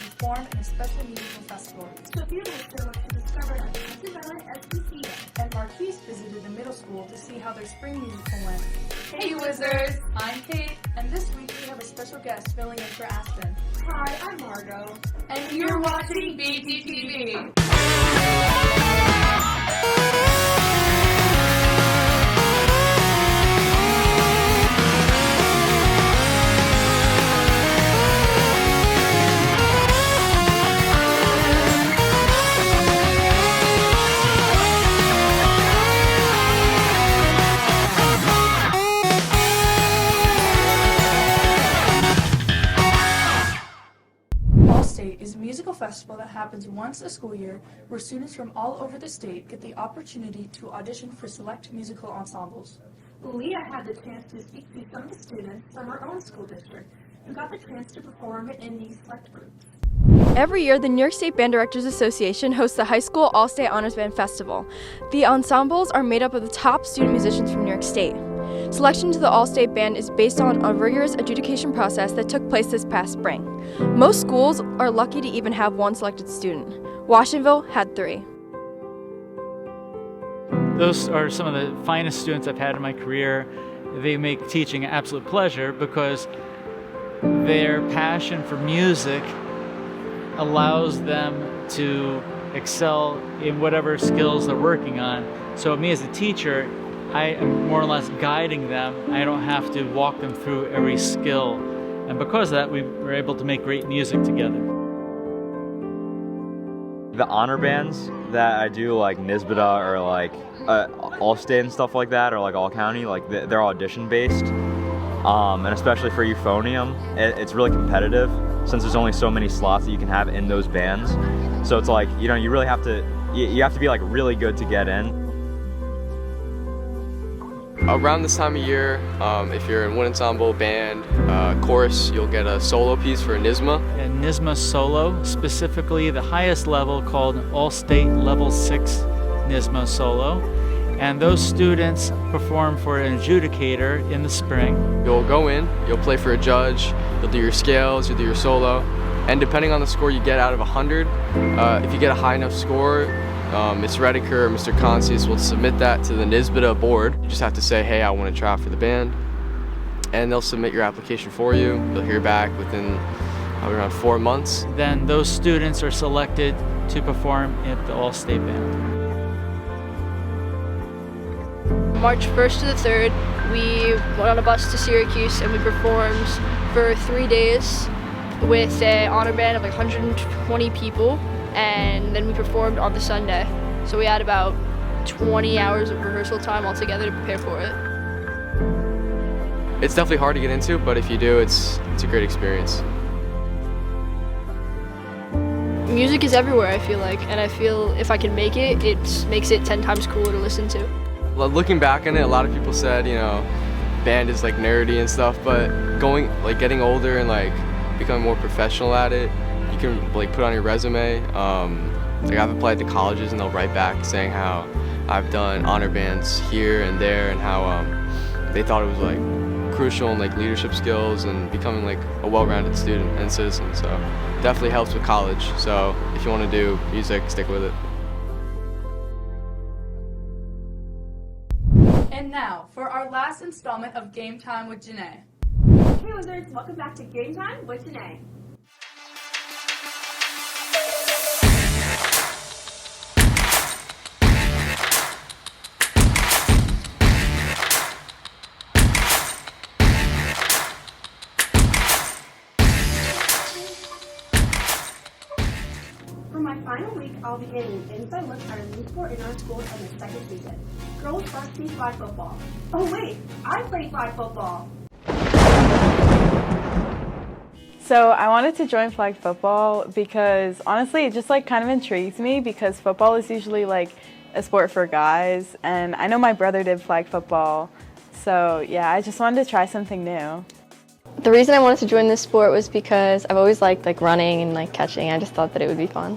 perform in a special musical festival. Sophia went to discover a Cinderella SPC, and Marquise visited the middle school to see how their spring musical went. Hey Wizards! I'm Kate, and this week we have a special guest filling in for Aspen. Hi, I'm Margot. And you're watching BGTV. Is a musical festival that happens once a school year where students from all over the state get the opportunity to audition for select musical ensembles. Leah had the chance to speak to some of the students from her own school district who got the chance to perform in these select groups. Every year, the New York State Band Directors Association hosts the High School All-State Honors Band Festival. The ensembles are made up of the top student musicians from New York State. Selection to the All-State Band is based on a rigorous adjudication process that took place this past spring. Most schools are lucky to even have one selected student. Washingtonville had 3. Those are some of the finest students I've had in my career. They make teaching an absolute pleasure because their passion for music allows them to excel in whatever skills they're working on. So me as a teacher, I am more or less guiding them. I don't have to walk them through every skill. And because of that, we were able to make great music together. The honor bands that I do, like NSBTA or like All-State and stuff like that, or like All-County, like they're audition based. And especially for euphonium, it's really competitive since there's only so many slots that you can have in those bands. So it's like, you know, you really have to, you have to be like really good to get in. Around this time of year, if you're in one ensemble, band, chorus, you'll get a solo piece for a NSMA. A NSMA solo, specifically the highest level called an All-State Level 6 NSMA solo. And those students perform for an adjudicator in the spring. You'll go in, you'll play for a judge, you'll do your scales, you'll do your solo. And depending on the score you get out of 100, if you get a high enough score, Ms. Rediker or Mr. Consius will submit that to the NSBTA board. You just have to say, hey, I want to try out for the band. And they'll submit your application for you. You'll hear back within probably around 4 months. Then those students are selected to perform at the All-State Band. March 1st to the 3rd, we went on a bus to Syracuse and we performed for 3 days with an honor band of like 120 people. And then we performed on the Sunday. So we had about 20 hours of rehearsal time altogether to prepare for it. It's definitely hard to get into, but if you do, it's a great experience. Music is everywhere, I feel like, and I feel if I can make it, it makes it 10 times cooler to listen to. Looking back on it, a lot of people said, you know, band is like nerdy and stuff, but getting older and like becoming more professional at it, you can like put on your resume. Like I've applied to colleges and they'll write back saying how I've done honor bands here and there and how they thought it was like crucial in like leadership skills and becoming like a well-rounded student and citizen. So definitely helps with college. So if you want to do music, stick with it. And now for our last installment of Game Time with Janae. Hey Wizards, welcome back to Game Time with Janae. For my final week, I'll be getting an inside look at a new sport in our school in the second season. Girls varsity flag football. Oh wait, I played flag football. So I wanted to join flag football because honestly it just like kind of intrigues me because football is usually like a sport for guys and I know my brother did flag football. So yeah, I just wanted to try something new. The reason I wanted to join this sport was because I've always liked running and catching. I just thought that it would be fun.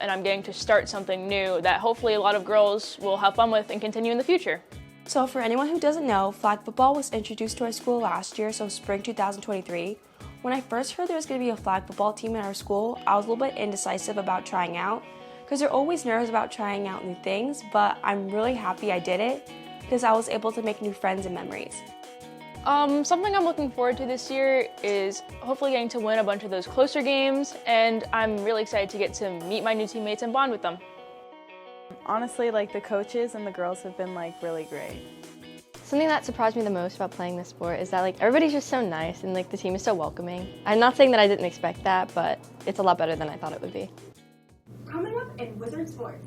And I'm getting to start something new that hopefully a lot of girls will have fun with and continue in the future. So for anyone who doesn't know, flag football was introduced to our school last year, so spring 2023. When I first heard there was going to be a flag football team at our school, I was a little bit indecisive about trying out because you're always nervous about trying out new things, but I'm really happy I did it because I was able to make new friends and memories. Something I'm looking forward to this year is hopefully getting to win a bunch of those closer games, and I'm really excited to get to meet my new teammates and bond with them. Honestly, like the coaches and the girls have been like really great. Something that surprised me the most about playing this sport is that like everybody's just so nice and like the team is so welcoming. I'm not saying that I didn't expect that, but it's a lot better than I thought it would be. Coming up in Wizard Sports.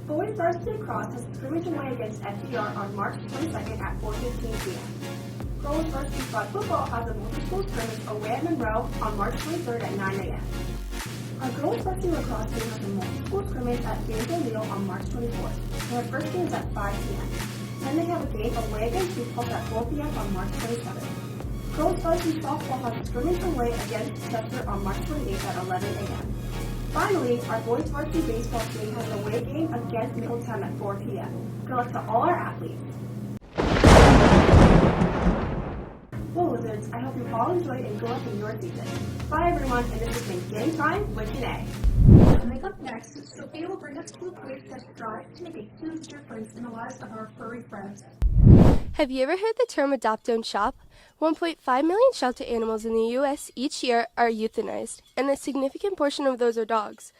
Boys varsity cross has scrimmage away against FDR on March 22nd at 4:15 p.m. Girls varsity flag football has a multi-school scrimmage away at Monroe on March 23rd at 9 a.m. Our girls varsity lacrosse team has a multi-school scrimmage at James O'Neill on March 24th, and our first game is at 5 p.m. Then they have a game away against Newport at 4 p.m. on March 27th. Girls varsity softball has a scrimmage away against Chester on March 28th at 11 a.m. Finally, our boys varsity baseball team has an away game against Middletown at 4 p.m. Good luck to all our athletes. Well, Wizards, I hope you all enjoyed and good luck in your season. Bye, everyone, and this has been Game Time with Jana. Coming up next, Sophia will bring us to a quiz that strives to make a huge difference in the lives of our furry friends. Have you ever heard the term adopt, don't shop? 1.5 million shelter animals in the U.S. each year are euthanized, and a significant portion of those are dogs.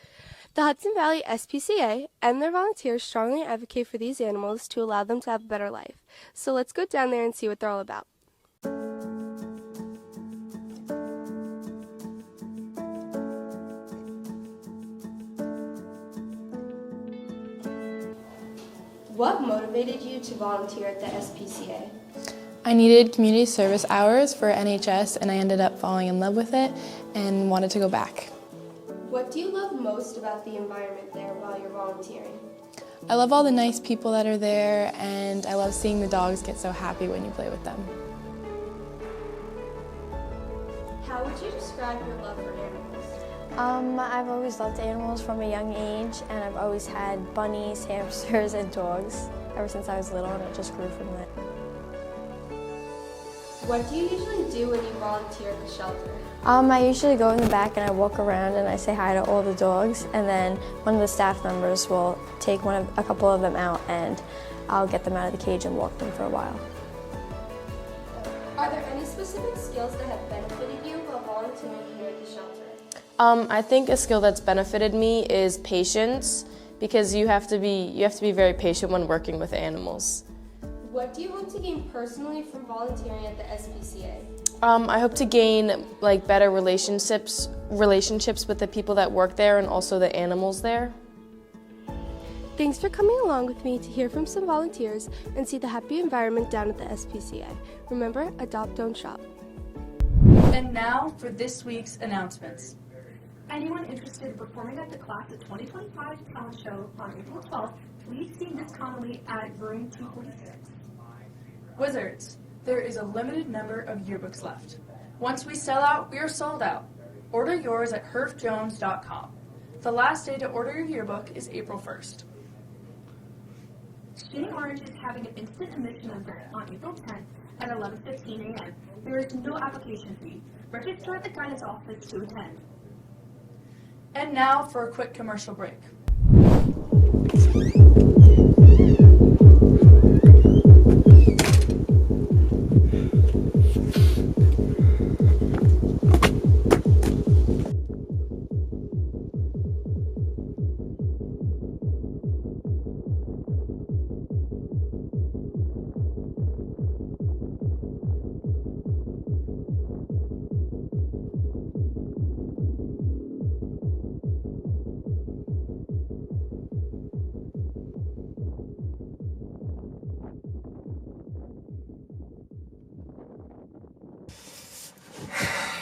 The Hudson Valley SPCA and their volunteers strongly advocate for these animals to allow them to have a better life. So let's go down there and see what they're all about. What motivated you to volunteer at the SPCA? I needed community service hours for NHS and I ended up falling in love with it and wanted to go back. What do you love most about the environment there while you're volunteering? I love all the nice people that are there and I love seeing the dogs get so happy when you play with them. How would you describe your love for animals? I've always loved animals from a young age, and I've always had bunnies, hamsters, and dogs ever since I was little, and it just grew from that. What do you usually do when you volunteer at the shelter? I usually go in the back and I walk around and I say hi to all the dogs, and then one of the staff members will take a couple of them out, and I'll get them out of the cage and walk them for a while. Are there any specific skills that have benefited you while volunteering here at the shelter? I think a skill that's benefited me is patience, because you have to be very patient when working with animals. What do you hope to gain personally from volunteering at the SPCA? I hope to gain better relationships with the people that work there and also the animals there. Thanks for coming along with me to hear from some volunteers and see the happy environment down at the SPCA. Remember, adopt, don't shop. And now for this week's announcements. Anyone interested in performing at the Class of 2025 talent show on April 12th, please see Miss Connolly at room 246. Wizards, there is a limited number of yearbooks left. Once we sell out, we are sold out. Order yours at herfjones.com. The last day to order your yearbook is April 1st. Shooting Orange is having an instant admission event on April 10th at 11:15 a.m. There is no application fee. Register at the guidance office to attend. And now for a quick commercial break.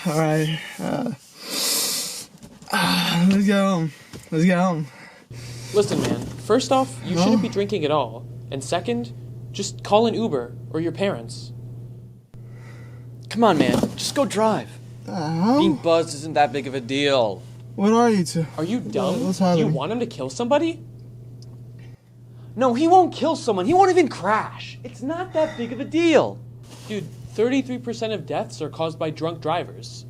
All right, let's get home. Let's get home. Listen, man, first off, you shouldn't be drinking at all. And second, just call an Uber or your parents. Come on, man, just go drive. Being buzzed isn't that big of a deal. What are you two? Are you dumb? What's Do you happening? want him to kill somebody? No, he won't kill someone. He won't even crash. It's not that big of a deal. Dude, 33% of deaths are caused by drunk drivers.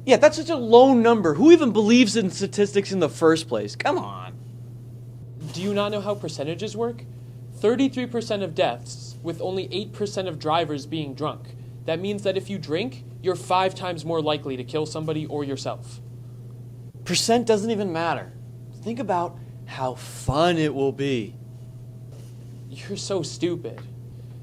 Yeah, that's such a low number. Who even believes in statistics in the first place? Come on. Do you not know how percentages work? 33% of deaths, with only 8% of drivers being drunk. That means that if you drink, you're 5 times more likely to kill somebody or yourself. Percent doesn't even matter. Think about how fun it will be. You're so stupid.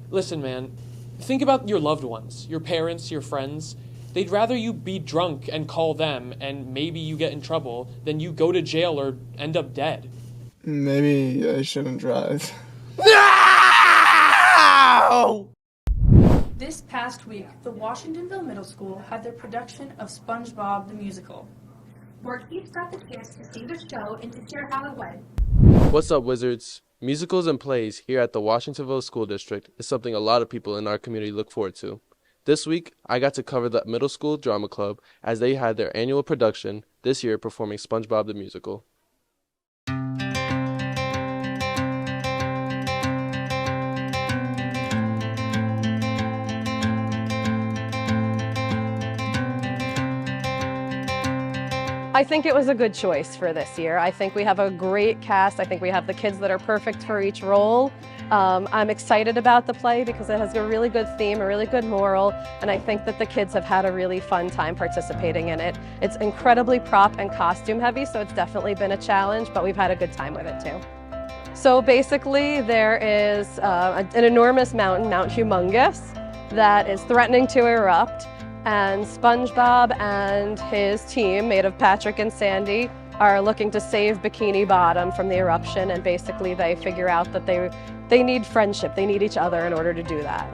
Listen, man, think about your loved ones, your parents, your friends. They'd rather you be drunk and call them and maybe you get in trouble than you go to jail or end up dead. Maybe I shouldn't drive. No! This past week, the Washingtonville Middle School had their production of SpongeBob The Musical. Marquise got the chance to see the show and to share how it went. What's up, Wizards? Musicals and plays here at the Washingtonville School District is something a lot of people in our community look forward to. This week, I got to cover the middle school drama club as they had their annual production this year performing SpongeBob the Musical. I think it was a good choice for this year. I think we have a great cast. I think we have the kids that are perfect for each role. I'm excited about the play because it has a really good theme, a really good moral, and I think that the kids have had a really fun time participating in it. It's incredibly prop and costume heavy, so it's definitely been a challenge, but we've had a good time with it too. So basically there is an enormous mountain, Mount Humongous, that is threatening to erupt. And SpongeBob and his team, made of Patrick and Sandy, are looking to save Bikini Bottom from the eruption, and basically they figure out that they need friendship, they need each other in order to do that.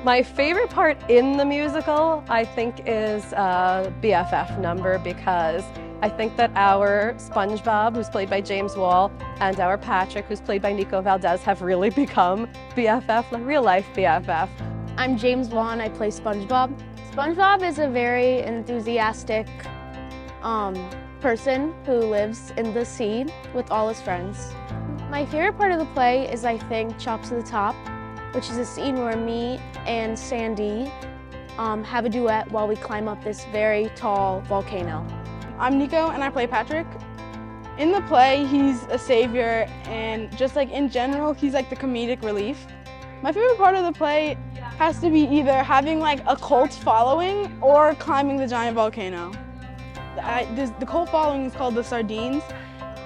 My favorite part in the musical, I think, is BFF number, because I think that our SpongeBob, who's played by James Wall, and our Patrick, who's played by Nico Valdez, have really become BFF, like real life BFF. I'm James Wall and I play SpongeBob. SpongeBob is a very enthusiastic person who lives in the sea with all his friends. My favorite part of the play is, I think, Chops to the Top, which is a scene where me and Sandy have a duet while we climb up this very tall volcano. I'm Nico and I play Patrick. In the play, he's a savior, and just like in general, he's like the comedic relief. My favorite part of the play has to be either having like a cult following or climbing the giant volcano. The cult following is called the Sardines,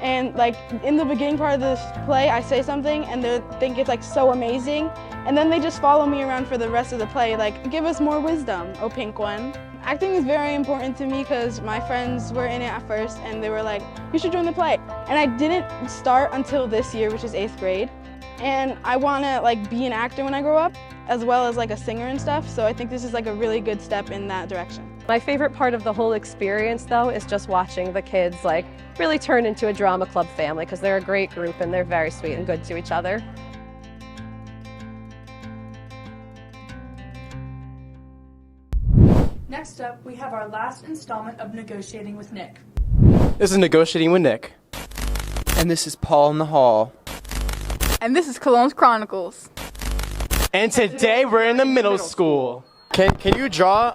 and like in the beginning part of this play I say something and they think it's like so amazing, and then they just follow me around for the rest of the play, like, give us more wisdom, oh pink one. Acting is very important to me because my friends were in it at first and they were like, you should join the play. And I didn't start until this year, which is 8th grade. And I want to like be an actor when I grow up, as well as like a singer and stuff, so I think this is like a really good step in that direction. My favorite part of the whole experience, though, is just watching the kids like really turn into a drama club family, because they're a great group and they're very sweet and good to each other. Next up, we have our last installment of Negotiating with Nick. This is Negotiating with Nick. And this is Paul in the Hall. And this is Cologne's Chronicles. And today we're in the middle school. Can you draw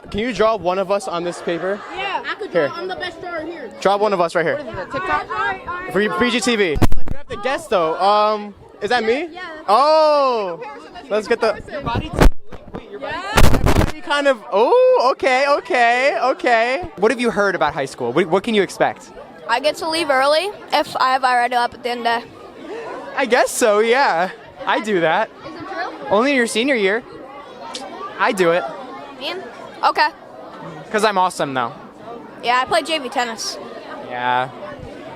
one of us on this paper? Yeah, I could Here. I'm the best drawer here. Draw one of us right here. What is it, TikTok? For BGTV. You have to guess though. Is that me? Yeah. Oh, let's get the. Your body. Wait, your body. Kind of. Oh, okay. What have you heard about high school? What can you expect? I get to leave early if I have already up at the end of the day. I guess so, yeah. I do that. Is it true? Only your senior year. I do it. Ian? Okay. Because I'm awesome, though. Yeah, I play JV tennis. Yeah.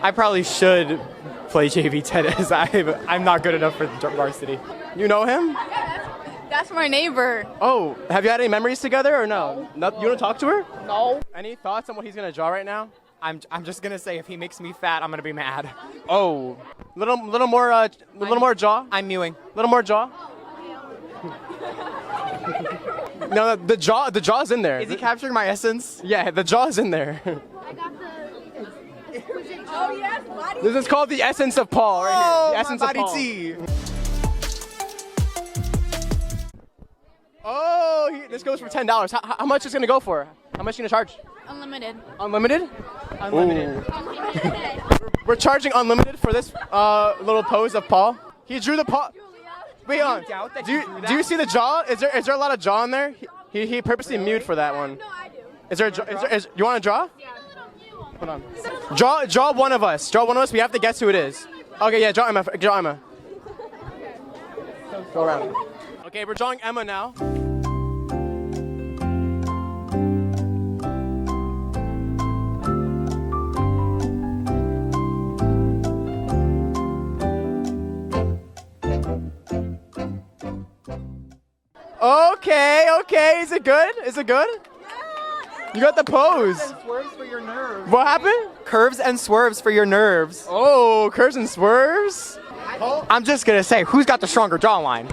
I probably should play JV tennis. I'm not good enough for varsity. You know him? That's my neighbor. Oh, have you had any memories together or no? You want to talk to her? No. Any thoughts on what he's going to draw right now? I'm just gonna say, if he makes me fat, I'm gonna be mad. Oh, little more jaw. I'm mewing. Little more jaw. No, the jaw's in there. Is he capturing my essence? Yeah, the jaw's in there. I got the... Oh, yes, body. This is called the essence of Paul right here. The essence of body Paul. tea. Oh, this goes for $10. How much is it gonna go for? How much are you gonna charge? Unlimited. Unlimited? Unlimited. We're charging unlimited for this little pose of Paul. He drew the paw. Wait on. Do you see the jaw? Is there a lot of jaw in there? He purposely mewed for that one. Is there? You want to draw? Hold on. Draw one of us. Draw one of us. We have to guess who it is. Okay, yeah. Draw Emma. Draw Emma. Go around. Okay, we're drawing Emma now. Okay. Is it good? You got the pose. Curves and swerves for your nerves. What happened? Curves and swerves for your nerves. Oh, curves and swerves? I'm just gonna say, who's got the stronger jawline?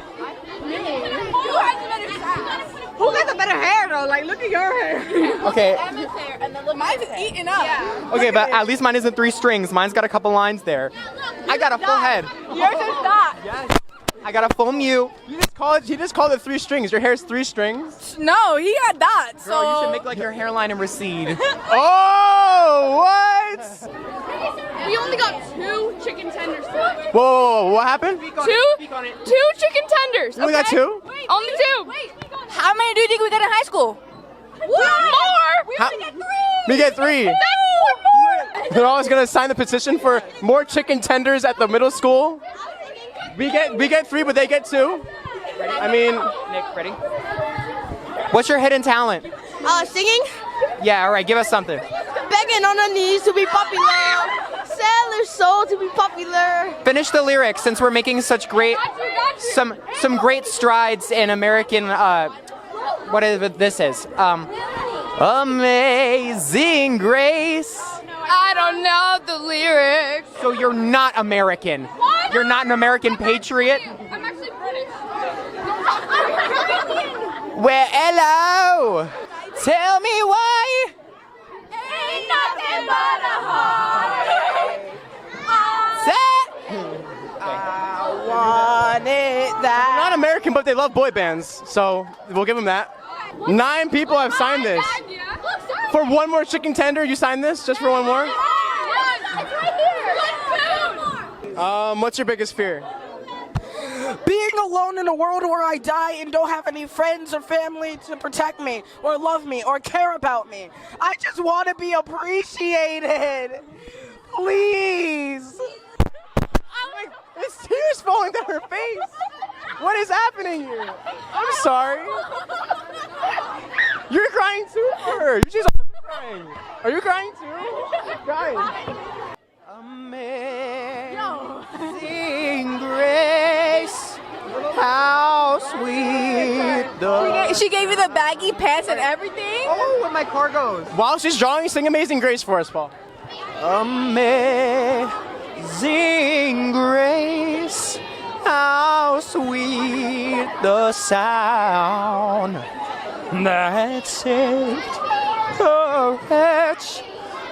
Who got the better hair though? Like, look at your hair. Okay. Emma's hair, and then look, mine's eating up. Yeah. Okay, but at least mine isn't 3 strings. Mine's got a couple lines there. I got a full head. Yours is not. Yes. I got a full mute. He just called it 3 strings. Your hair's 3 strings? No, he got dots. Girl, you should make like your hairline and recede. Oh, what? We only got 2 chicken tenders today. Whoa, what happened? 2 chicken tenders. You only got 2? Only 2. How many do you think we got in high school? More. We only get 3. We get 3. They're always gonna sign the petition for more chicken tenders at the middle school. We get 3, but they get 2. Ready? I mean, Nick, ready? What's your hidden talent? Singing, Yeah, all right, give us something. begging on our knees to be popular, sailor soul to be popular. Finish the lyrics since we're making such great, some great strides in American, whatever this is. Amazing Grace. I don't know the lyrics. So you're not American. What? You're not an American patriot? I'm actually British. Well, hello. Tell me why. Ain't nothing but a heart. I want it that. they're not American, but they love boy bands, so we'll give them that. 9 people have signed this. For one more chicken tender, you signed this? Just for one more? What's your biggest fear? Being alone in a world where I die and don't have any friends or family to protect me or love me or care about me. I just want to be appreciated. Please. There's tears falling down her face. What is happening here? I'm sorry. You're crying too for her. She's also crying. Are you crying too? You're crying. Amazing Grace, how sweet the... She gave you the baggy pants and everything? Oh, with my cargos. While she's drawing, sing Amazing Grace for us, Paul. Amazing Grace, how sweet the sound that saved a wretch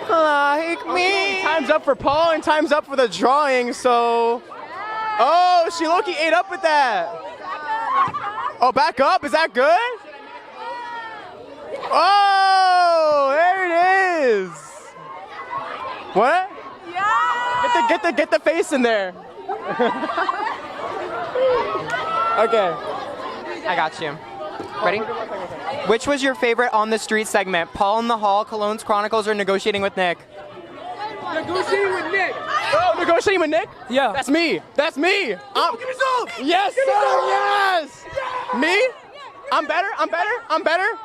like me. Time's up for Paul and time's up for the drawing, so... Oh, she low-key ate up with that. Oh, back up? Is that good? Oh, there it is. What? Yeah. Get the face in there. Okay. I got you. Ready? Which was your favorite on the street segment? Paul in the Hall, Cologne's Chronicles, or Negotiating with Nick? Negotiating with Nick. Oh, negotiating with Nick? Yeah. That's me. That's me. Give me some. Yes, sir. Yes. Yeah. Me? I'm better.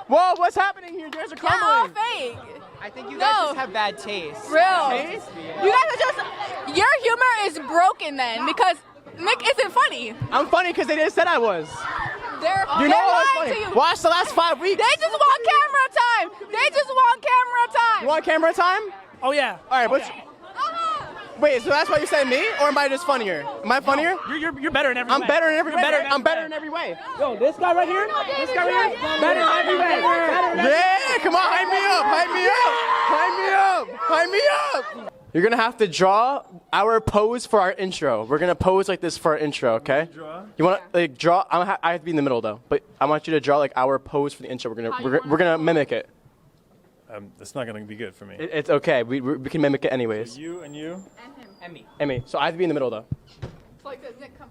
Whoa, what's happening here? You guys are crumbling. fake. I think you guys just have bad taste. Real. Taste? You guys are just, your humor is broken then because Nick isn't funny. I'm funny because they just said I was. They're I was lying funny. to you. Watch the last 5 weeks. They just want camera time. You want camera time? Oh yeah. All right, wait, so that's why you said me, or am I just funnier? Am I funnier? You're better in every way. I'm better in every way. I'm better in every way. Yo, this guy right here. Better in every way. Yeah, come on, hype me up. You're gonna have to draw our pose for our intro. We're gonna pose like this for our intro, okay? Draw? You wanna like draw? I have to be in the middle though, but I want you to draw like our pose for the intro. We're gonna mimic it. That's not gonna be good for me. It's okay. We can mimic it anyways. So you and you. And me. And me. So I have to be in the middle though. It's like this. Nick, come.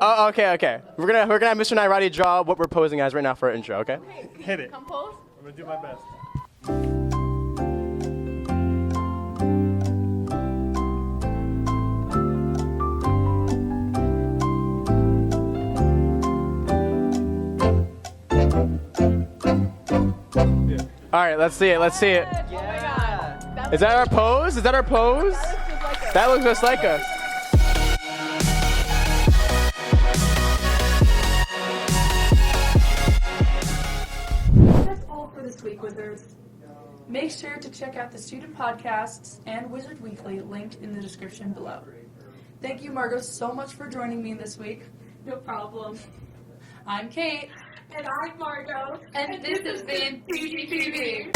Oh, okay. We're gonna have Mr. Nairati draw what we're posing as right now for our intro, okay? Hit it. Come pose. I'm gonna do my best. All right, let's see it. Yeah. Is that our pose? That looks just like us. That's all for this week, Wizards. Make sure to check out the student podcasts and Wizard Weekly linked in the description below. Thank you, Margot, so much for joining me this week. No problem. I'm Kate. And I'm Margot. And this has been BGTV.